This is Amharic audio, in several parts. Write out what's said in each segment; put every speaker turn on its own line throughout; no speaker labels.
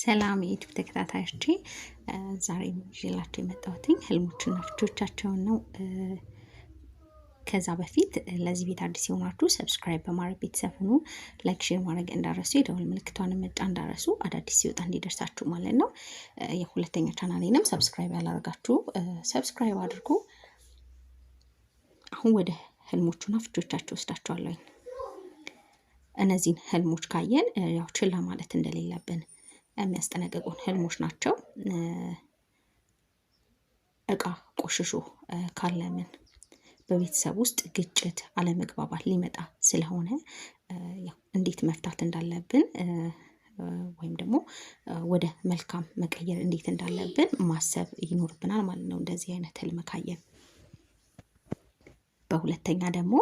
ሰላም የዩቲዩብ ተከታታዮቼ ዛሬ ይዤላችሁ የመጣሁት ህልሞችና ፍቾቻቸውን ነው። ከዛ በፊት ለዚህ ቤት አዲስ የሆናችሁ ሰብስክራይብ በማድረግ ቤተሰብ ሁኑ። ላይክ፣ ሼር ማድረግ እንዳረሱ፣ የደወል ምልክቷን መጫን እንዳረሱ፣ አዳዲስ ሲወጣ እንዲደርሳችሁ ማለት ነው። የሁለተኛ ቻናሌንም ሰብስክራይብ ያላደረጋችሁ ሰብስክራይብ አድርጉ። አሁን ወደ ህልሞቹና ፍቾቻቸው ወስዳችኋለሁ። እነዚህን ህልሞች ካየን ያው ችላ ማለት እንደሌለብን የሚያስጠነቅቁን ህልሞች ናቸው። እቃ ቆሽሾ ካለምን በቤተሰብ ውስጥ ግጭት፣ አለመግባባት ሊመጣ ስለሆነ ያው እንዴት መፍታት እንዳለብን ወይም ደግሞ ወደ መልካም መቀየር እንዴት እንዳለብን ማሰብ ይኖርብናል ማለት ነው። እንደዚህ አይነት ህልም ካየን። በሁለተኛ ደግሞ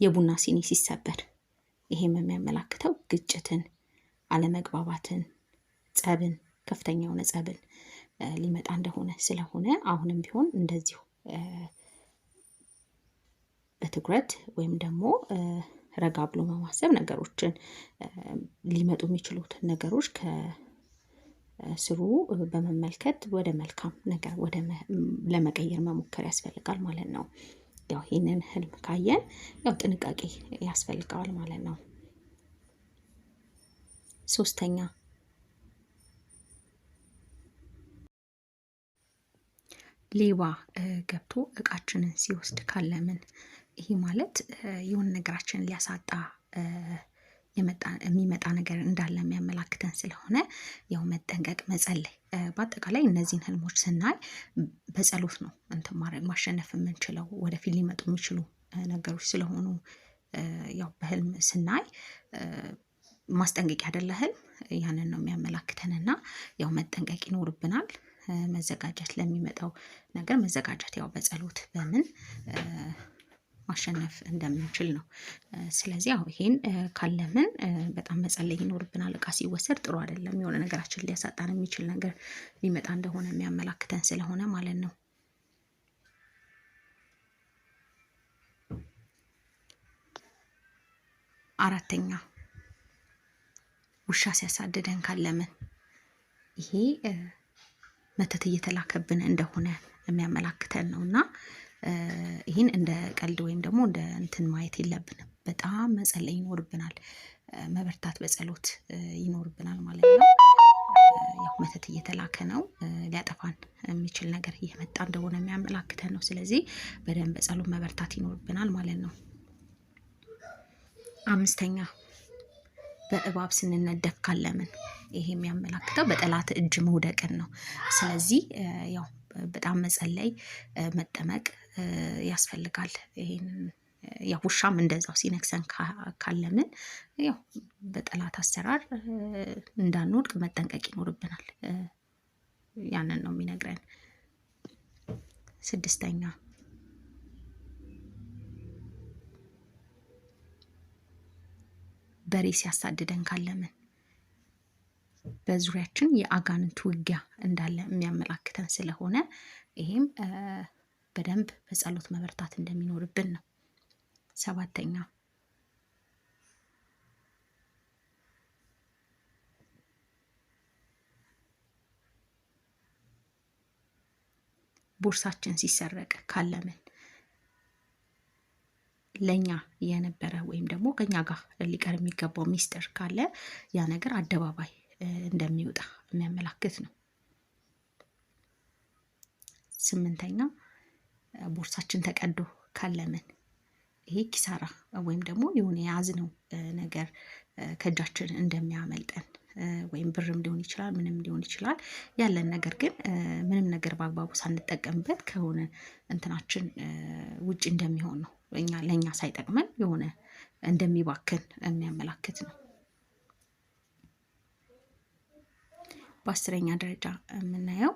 የቡና ሲኒ ሲሰበር፣ ይሄም የሚያመላክተው ግጭትን፣ አለመግባባትን፣ ጸብን፣ ከፍተኛ የሆነ ጸብን ሊመጣ እንደሆነ ስለሆነ አሁንም ቢሆን እንደዚሁ በትኩረት ወይም ደግሞ ረጋ ብሎ በማሰብ ነገሮችን ሊመጡ የሚችሉት ነገሮች ከስሩ በመመልከት ወደ መልካም ነገር ለመቀየር መሞከር ያስፈልጋል ማለት ነው። ያው ይህንን ህልም ካየን ያው ጥንቃቄ ያስፈልጋል ማለት ነው። ሶስተኛ ሌባ ገብቶ እቃችንን ሲወስድ ካለምን፣ ይሄ ማለት የሆነ ነገራችንን ሊያሳጣ የሚመጣ ነገር እንዳለ የሚያመላክተን ስለሆነ ያው መጠንቀቅ፣ መጸለይ። በአጠቃላይ እነዚህን ህልሞች ስናይ በጸሎት ነው ማሸነፍ የምንችለው ወደፊት ሊመጡ የሚችሉ ነገሮች ስለሆኑ ያው በህልም ስናይ ማስጠንቀቂያ አይደለ ህልም ያንን ነው የሚያመላክተን እና ያው መጠንቀቅ ይኖርብናል። መዘጋጀት ለሚመጣው ነገር መዘጋጀት ያው በጸሎት በምን ማሸነፍ እንደምንችል ነው። ስለዚህ ያው ይሄን ካለምን በጣም መጸለይ ይኖርብናል። እቃ ሲወሰድ ጥሩ አይደለም፣ የሆነ ነገራችን ሊያሳጣን የሚችል ነገር ሊመጣ እንደሆነ የሚያመላክተን ስለሆነ ማለት ነው። አራተኛ ውሻ ሲያሳድደን ካለምን፣ ይሄ መተት እየተላከብን እንደሆነ የሚያመላክተን ነው እና ይህን እንደ ቀልድ ወይም ደግሞ እንደ እንትን ማየት የለብንም። በጣም መጸለይ ይኖርብናል፣ መበርታት በጸሎት ይኖርብናል ማለት ነው። ያው መተት እየተላከ ነው፣ ሊያጠፋን የሚችል ነገር እየመጣ እንደሆነ የሚያመላክተን ነው። ስለዚህ በደንብ በጸሎት መበርታት ይኖርብናል ማለት ነው። አምስተኛ በእባብ ስንነደፍ ካለምን፣ ይሄ የሚያመላክተው በጠላት እጅ መውደቅን ነው። ስለዚህ ያው በጣም መጸለይ፣ መጠመቅ ያስፈልጋል። ይሄን ያው ውሻም እንደዛው ሲነክሰን ካለምን ያው በጠላት አሰራር እንዳንወድቅ መጠንቀቅ ይኖርብናል። ያንን ነው የሚነግረን። ስድስተኛ በሬ ሲያሳድደን ካለምን፣ በዙሪያችን የአጋንንት ውጊያ እንዳለ የሚያመላክተን ስለሆነ ይሄም በደንብ በጸሎት መበርታት እንደሚኖርብን ነው። ሰባተኛ ቦርሳችን ሲሰረቅ ካለምን፣ ለኛ የነበረ ወይም ደግሞ ከኛ ጋር ሊቀር የሚገባው ሚስጥር ካለ ያ ነገር አደባባይ እንደሚወጣ የሚያመላክት ነው። ስምንተኛ ቦርሳችን ተቀዶ ካለምን፣ ይሄ ኪሳራ ወይም ደግሞ የሆነ የያዝነው ነገር ከእጃችን እንደሚያመልጠን ወይም ብርም ሊሆን ይችላል፣ ምንም ሊሆን ይችላል። ያለን ነገር ግን ምንም ነገር በአግባቡ ሳንጠቀምበት ከሆነ እንትናችን ውጭ እንደሚሆን ነው። ለእኛ ሳይጠቅመን የሆነ እንደሚባክን የሚያመላክት ነው። በአስረኛ ደረጃ የምናየው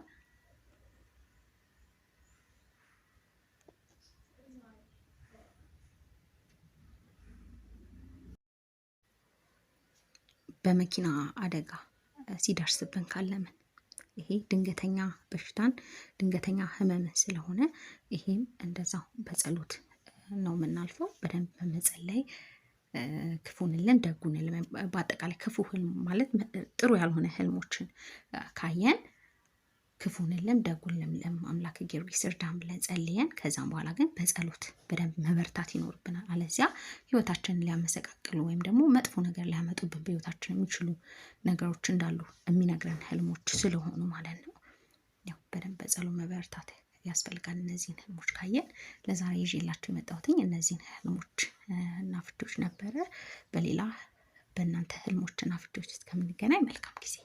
በመኪና አደጋ ሲደርስብን ካለምን፣ ይሄ ድንገተኛ በሽታን፣ ድንገተኛ ህመምን ስለሆነ ይሄም እንደዛው በጸሎት ነው የምናልፈው። በደንብ በመጸለይ ክፉንልን ደጉንልን በአጠቃላይ ክፉ ህልም ማለት ጥሩ ያልሆነ ህልሞችን ካየን ክፉንልን ደጉንልን አምላክ ጊዮርጊስ እርዳን ብለን ጸልየን ከዛም በኋላ ግን በጸሎት በደንብ መበርታት ይኖርብናል። አለዚያ ህይወታችንን ሊያመሰቃቅሉ ወይም ደግሞ መጥፎ ነገር ሊያመጡብን በህይወታችን የሚችሉ ነገሮች እንዳሉ የሚነግረን ህልሞች ስለሆኑ ማለት ነው። ያው በደንብ በጸሎት መበርታት ያስፈልጋል። እነዚህን ህልሞች ካየን ለዛሬ ይዤላችሁ የመጣሁትኝ እነዚህን ህልሞች እና ፍቺዎች ነበረ። በሌላ በእናንተ ህልሞችና ፍቺዎች እስከምንገናኝ መልካም ጊዜ